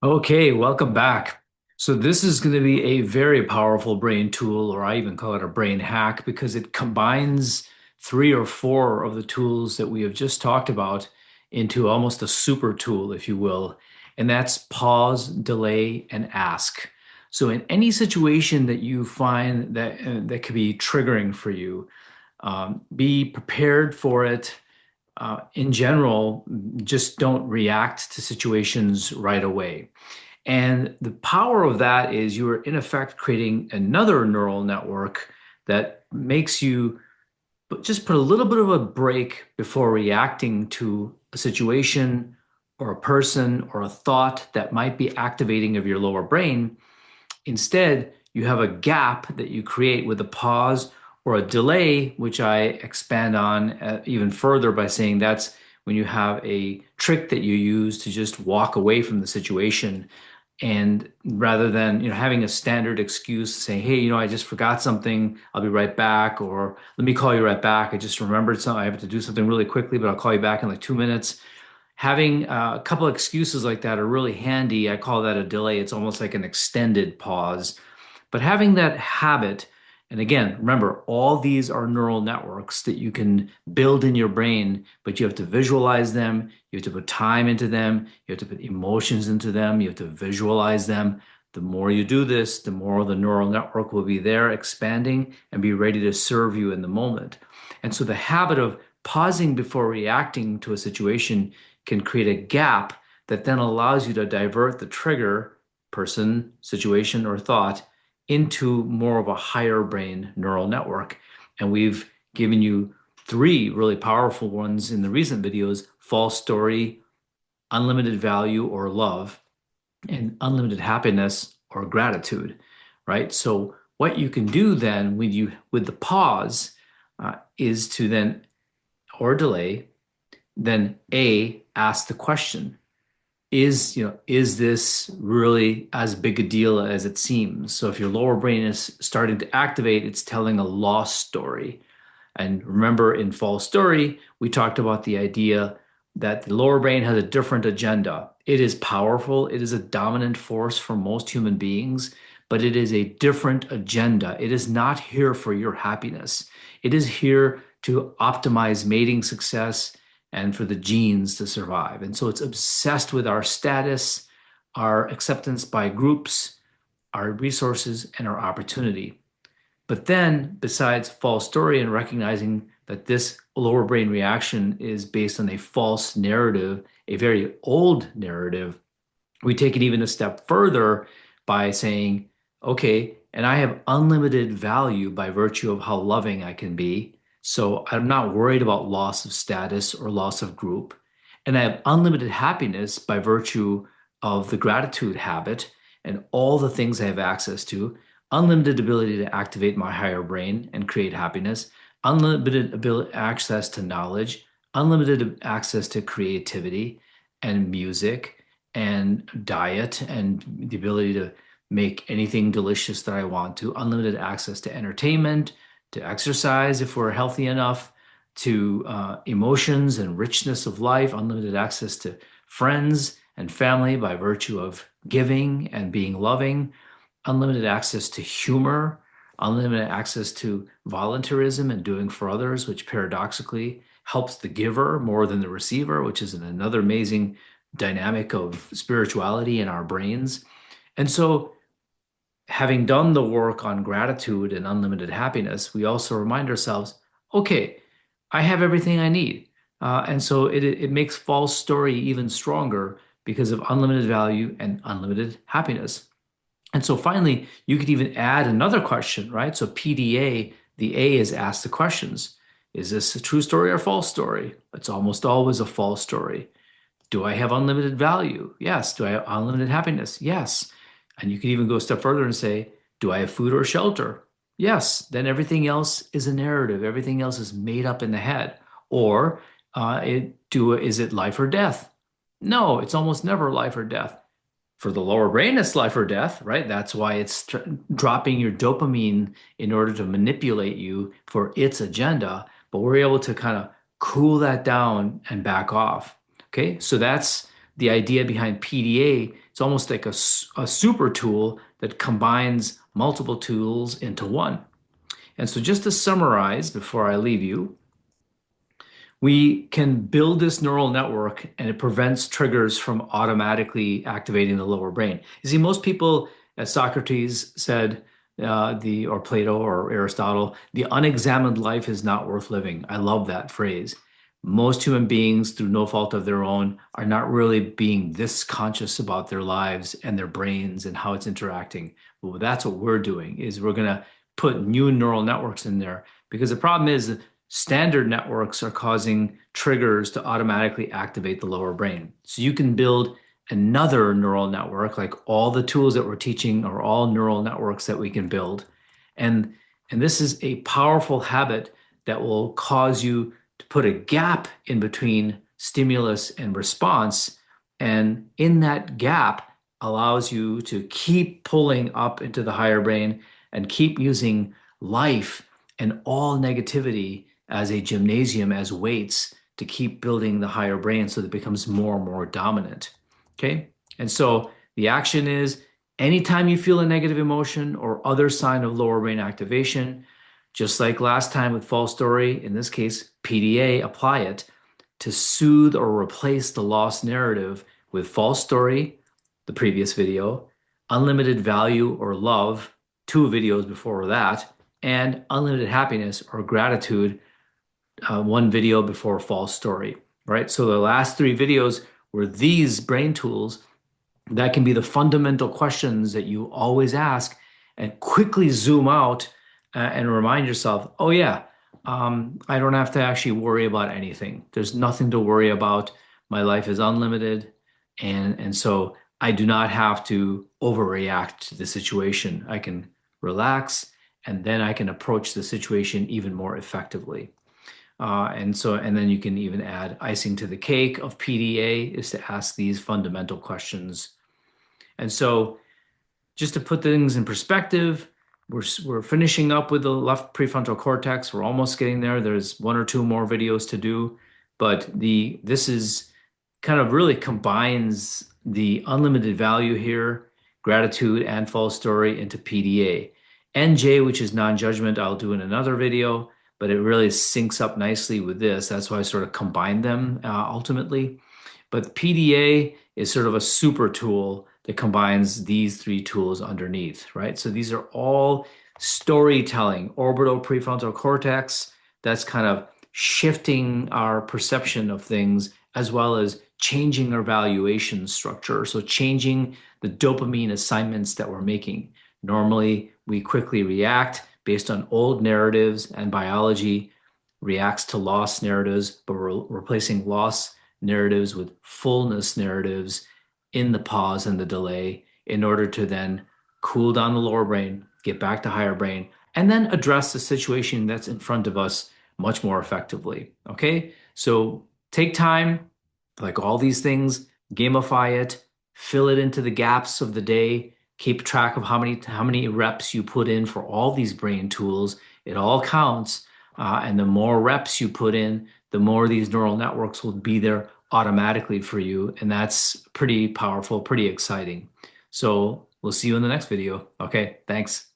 Okay, welcome back. So this is going to be a very powerful brain tool, or I even call it a brain hack, because it combines three or four of the tools that we have just talked about into almost a super tool, if you will. And that's pause, delay, and ask. So in any situation that you find that could be triggering for you, be prepared for it. In general, just don't react to situations right away. And the power of that is you are in effect creating another neural network that makes you just put a little bit of a break before reacting to a situation or a person or a thought that might be activating of your lower brain. Instead, you have a gap that you create with a pause or a delay, which I expand on even further by saying that's when you have a trick that you use to just walk away from the situation. And rather than, having a standard excuse saying, hey, I just forgot something, I'll be right back, or let me call you right back. I just remembered something. I have to do something really quickly, but I'll call you back in like 2 minutes. Having a couple of excuses like that are really handy. I call that a delay. It's almost like an extended pause. But having that habit, and again, remember, all these are neural networks that you can build in your brain, but you have to visualize them. You have to put time into them. You have to put emotions into them. You have to visualize them. The more you do this, the more the neural network will be there expanding and be ready to serve you in the moment. And so the habit of pausing before reacting to a situation can create a gap that then allows you to divert the trigger, person, situation, or thought into more of a higher brain neural network. And we've given you three really powerful ones in the recent videos: false story, unlimited value or love, and unlimited happiness or gratitude, right? So what you can do then with the pause is to then or delay, then A, ask the question, is this really as big a deal as it seems? So if your lower brain is starting to activate, it's telling a lost story. And remember, in false story, we talked about the idea that the lower brain has a different agenda. It is powerful, it is a dominant force for most human beings, but it is a different agenda. It is not here for your happiness. It is here to optimize mating success and for the genes to survive. And so it's obsessed with our status, our acceptance by groups, our resources, and our opportunity. But then, besides false story and recognizing that this lower brain reaction is based on a false narrative, a very old narrative, we take it even a step further by saying, okay, and I have unlimited value by virtue of how loving I can be. So I'm not worried about loss of status or loss of group. And I have unlimited happiness by virtue of the gratitude habit and all the things I have access to, unlimited ability to activate my higher brain and create happiness, unlimited ability, access to knowledge, unlimited access to creativity and music and diet and the ability to make anything delicious that I want to, unlimited access to entertainment, to exercise if we're healthy enough, to emotions and richness of life, unlimited access to friends and family by virtue of giving and being loving, unlimited access to humor, unlimited access to voluntarism and doing for others, which paradoxically helps the giver more than the receiver, which is another amazing dynamic of spirituality in our brains. And so, having done the work on gratitude and unlimited happiness, we also remind ourselves, okay, I have everything I need. And so it makes false story even stronger because of unlimited value and unlimited happiness. And so finally, you could even add another question, right? So PDA, the A is ask the questions. Is this a true story or false story? It's almost always a false story. Do I have unlimited value? Yes. Do I have unlimited happiness? Yes. And you can even go a step further and say, do I have food or shelter? Yes. Then everything else is a narrative. Everything else is made up in the head. Or is it life or death? No, it's almost never life or death. For the lower brain, it's life or death, right? That's why it's dropping your dopamine in order to manipulate you for its agenda. But we're able to kind of cool that down and back off. Okay, so that's the idea behind PDA, it's almost like a super tool that combines multiple tools into one. And so just to summarize before I leave you, we can build this neural network and it prevents triggers from automatically activating the lower brain. You see, most people, as Socrates said, or Plato or Aristotle, the unexamined life is not worth living. I love that phrase. Most human beings, through no fault of their own, are not really being this conscious about their lives and their brains and how it's interacting. Well, that's what we're doing, is we're going to put new neural networks in there, because the problem is standard networks are causing triggers to automatically activate the lower brain. So you can build another neural network, like all the tools that we're teaching are all neural networks that we can build. And, and this is a powerful habit that will cause you to put a gap in between stimulus and response. And in that gap allows you to keep pulling up into the higher brain and keep using life and all negativity as a gymnasium, as weights to keep building the higher brain so that it becomes more and more dominant. Okay. And so the action is anytime you feel a negative emotion or other sign of lower brain activation, just like last time with false story, in this case, PDA, apply it to soothe or replace the lost narrative with false story, the previous video, unlimited value or love, 2 videos before that, and unlimited happiness or gratitude, 1 video before false story, right? So the last 3 videos were these brain tools that can be the fundamental questions that you always ask and quickly zoom out and remind yourself, oh yeah, I don't have to actually worry about anything. There's nothing to worry about. My life is unlimited. And so I do not have to overreact to the situation. I can relax and then I can approach the situation even more effectively. And then you can even add icing to the cake of PDA is to ask these fundamental questions. And so just to put things in perspective, we're finishing up with the left prefrontal cortex. We're almost getting there. There's 1 or 2 more videos to do, but this is kind of really combines the unlimited value here, gratitude and false story into PDA. NJ, which is non-judgment, I'll do in another video, but it really syncs up nicely with this. That's why I sort of combine them ultimately. But PDA is sort of a super tool that combines these 3 tools underneath, right? So these are all storytelling, orbital prefrontal cortex, that's kind of shifting our perception of things as well as changing our valuation structure. So changing the dopamine assignments that we're making. Normally, we quickly react based on old narratives, and biology reacts to lost narratives, but we're replacing lost narratives with fullness narratives in the pause and the delay in order to then cool down the lower brain, get back to higher brain, and then address the situation that's in front of us much more effectively. Okay, so take time, like all these things, gamify it, fill it into the gaps of the day, keep track of how many reps you put in for all these brain tools. It all counts. And the more reps you put in, the more these neural networks will be there automatically for you. And that's pretty powerful, pretty exciting. So we'll see you in the next video. Okay, thanks.